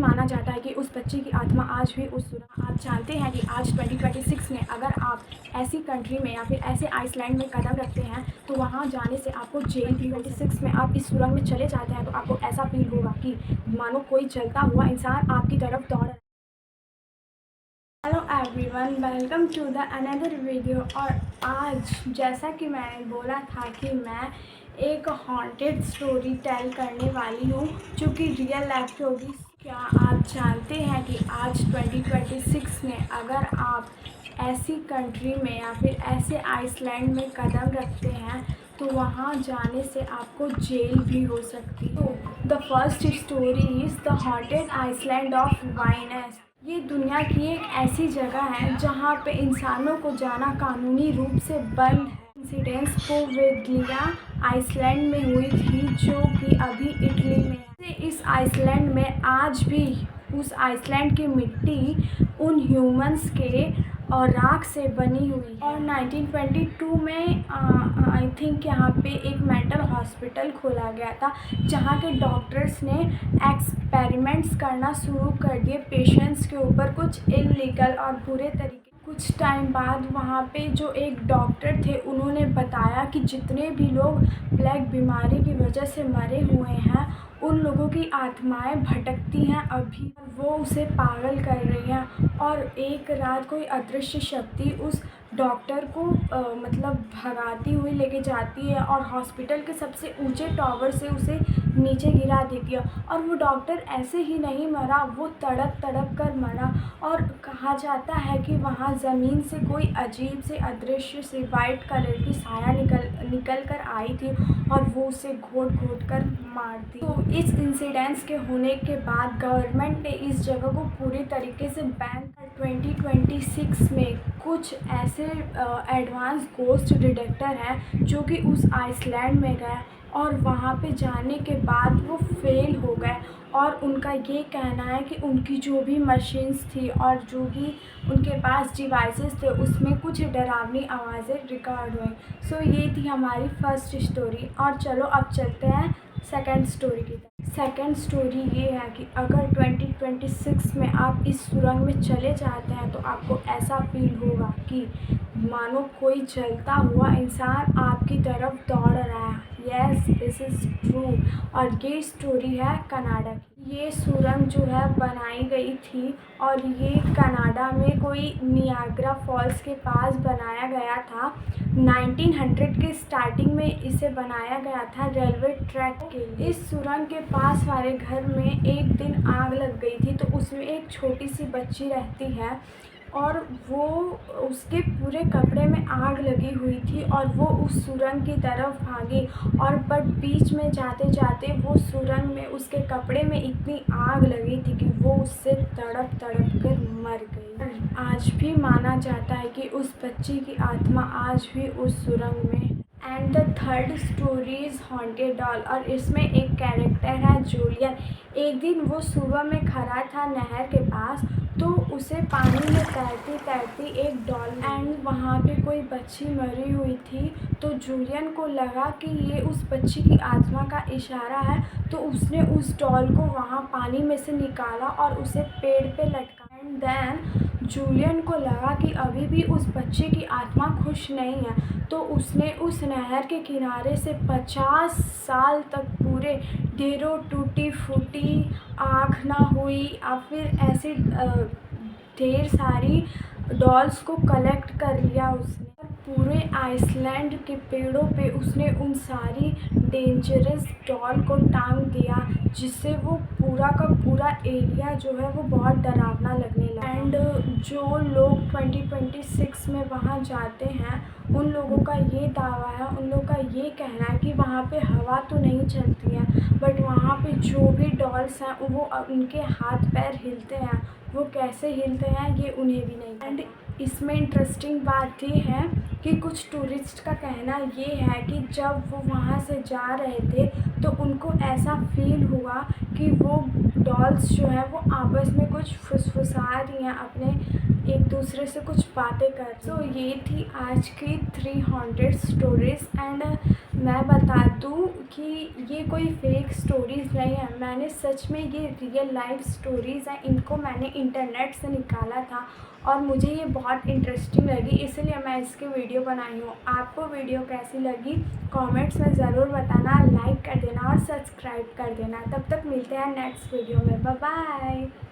माना जाता है कि उस बच्चे की आत्मा आज भी उस सुरंग। आप जानते हैं कि आज 2026 में अगर आप ऐसी कंट्री में या फिर ऐसे आइसलैंड में कदम रखते हैं तो वहाँ जाने से आपको जेल भी हो। 26 में आप इस सुरंग में चले जाते हैं तो आपको ऐसा फील होगा कि मानो कोई जलता हुआ इंसान आपकी तरफ दौड़ रहा है। Hello everyone, welcome to the another video. और आज जैसा कि मैंने बोला था कि मैं एक हॉन्टेड स्टोरी टेल करने वाली हूँ जो कि रियल लाइफ की होगी। क्या आप जानते हैं कि आज 2026 में अगर आप ऐसी कंट्री में या फिर ऐसे आइसलैंड में कदम रखते हैं तो वहाँ जाने से आपको जेल भी हो सकती है। तो the first story is the haunted island of Vaines. ये दुनिया की एक ऐसी जगह है जहाँ पे इंसानों को जाना कानूनी रूप से बंद है। इंसिडेंट्स पोर्वेलिया आइसलैंड में हुई थी जो कि अभी इटली में है। इस आइसलैंड में आज भी उस आइसलैंड की मिट्टी उन ह्यूमंस के और राख से बनी हुई है। और 1922 में आई थिंक यहाँ पे एक मेंटल हॉस्पिटल खोला गया था जहाँ के डॉक्टर्स ने एक्सपेरिमेंट्स करना शुरू कर दिए पेशेंट्स के ऊपर कुछ इलीगल और बुरे तरीके। कुछ टाइम बाद वहाँ पे जो एक डॉक्टर थे उन्होंने बताया कि जितने भी लोग ब्लैक बीमारी की वजह से मरे हुए हैं उन लोगों की आत्माएं भटकती हैं अभी, वो उसे पागल कर रही हैं। और एक रात कोई अदृश्य शक्ति उस डॉक्टर को मतलब भगाती हुई लेके जाती है और हॉस्पिटल के सबसे ऊंचे टावर से उसे नीचे गिरा देती है। और वो डॉक्टर ऐसे ही नहीं मरा, वो तड़प तड़प कर मरा। और कहा जाता है कि वहाँ ज़मीन से कोई अजीब से अदृश्य से वाइट कलर की साया निकल कर आई थी और वो उसे घोट घोट कर मार दी। तो इस इंसिडेंट्स के होने के बाद गवर्नमेंट ने इस जगह को पूरी तरीके से बैन कर 2026 में कुछ ऐसे एडवांस गोस्ट डिटेक्टर हैं जो कि उस आइसलैंड में गए और वहाँ पे जाने के बाद वो फेल हो गए। और उनका ये कहना है कि उनकी जो भी मशीन्स थी और जो भी उनके पास डिवाइसेस थे उसमें कुछ डरावनी आवाज़ें रिकॉर्ड हुई। सो ये थी हमारी फर्स्ट स्टोरी। और चलो अब चलते हैं सेकंड स्टोरी की तरफ। सेकंड स्टोरी ये है कि अगर 2026 में आप इस सुरंग में चले जाते हैं तो आपको ऐसा फील होगा कि मानो कोई जलता हुआ इंसान आपकी तरफ दौड़ रहा है। Yes, this is true. और ये स्टोरी है कनाडा की। ये सुरंग जो है बनाई गई थी और ये कनाडा में कोई नियाग्रा फॉल्स के पास बनाया गया था। 1900 के स्टार्टिंग में इसे बनाया गया था रेलवे ट्रैक के लिए। इस सुरंग के पास वाले घर में एक दिन आग लग गई थी तो उसमें एक छोटी सी बच्ची रहती है और वो उसके पूरे कपड़े में आग लगी हुई थी और वो उस सुरंग की तरफ भागी। और बट बीच में जाते जाते वो सुरंग में उसके कपड़े में इतनी आग लगी थी कि वो उससे तड़प तड़प कर मर गई। आज भी माना जाता है कि उस बच्ची की आत्मा आज भी उस सुरंग में। And the third story is haunted doll. और इसमें एक कैरेक्टर है जूलियन। एक दिन वो सुबह में खड़ा था नहर के पास तो उसे पानी में तैरती तैरती एक डॉल एंड वहाँ पे कोई बच्ची मरी हुई थी। तो जूलियन को लगा कि ये उस बच्ची की आत्मा का इशारा है तो उसने उस डॉल को वहाँ पानी में से निकाला और उसे पेड़ पे लटका। एंड देन जूलियन को लगा कि अभी भी उस बच्चे की आत्मा खुश नहीं है तो उसने उस नहर के किनारे से 50 साल तक पूरे ढेरों टूटी फूटी आँख ना हुई या फिर ऐसे ढेर सारी डॉल्स को कलेक्ट कर लिया उसने। पूरे आइसलैंड के पेड़ों पे उसने उन सारी डेंजरस डॉल को टांग दिया जिससे वो पूरा का पूरा एरिया जो है वो बहुत डरावना लगने लगा। एंड जो लोग 2026 में वहाँ जाते हैं उन लोगों का ये दावा है, उन लोगों का ये कहना है कि वहाँ पे हवा तो नहीं चलती है बट वहाँ पे जो भी डॉल्स हैं वो उनके हाथ पैर हिलते हैं। वो कैसे हिलते हैं ये उन्हें भी नहीं। एंड इसमें इंटरेस्टिंग बात ये है कि कुछ टूरिस्ट का कहना ये है कि जब वो वहाँ से जा रहे थे तो उनको ऐसा फील हुआ कि वो डॉल्स जो है वो आपस में कुछ फुसफुसा रही हैं, अपने एक दूसरे से कुछ बातें कर। सो ये थी आज की 3 हॉन्टेड स्टोरीज़। एंड मैं बता दूँ कि ये कोई फेक स्टोरीज़ नहीं है, मैंने सच में ये रियल लाइफ स्टोरीज़ हैं, इनको मैंने इंटरनेट से निकाला था और मुझे ये बहुत इंटरेस्टिंग लगी, इसलिए मैं इसकी वीडियो बनाई हूँ। आपको वीडियो कैसी लगी कमेंट्स में ज़रूर बताना, लाइक कर देना और सब्सक्राइब कर देना। तब तक मिलते हैं नेक्स्ट वीडियो में। Bye bye.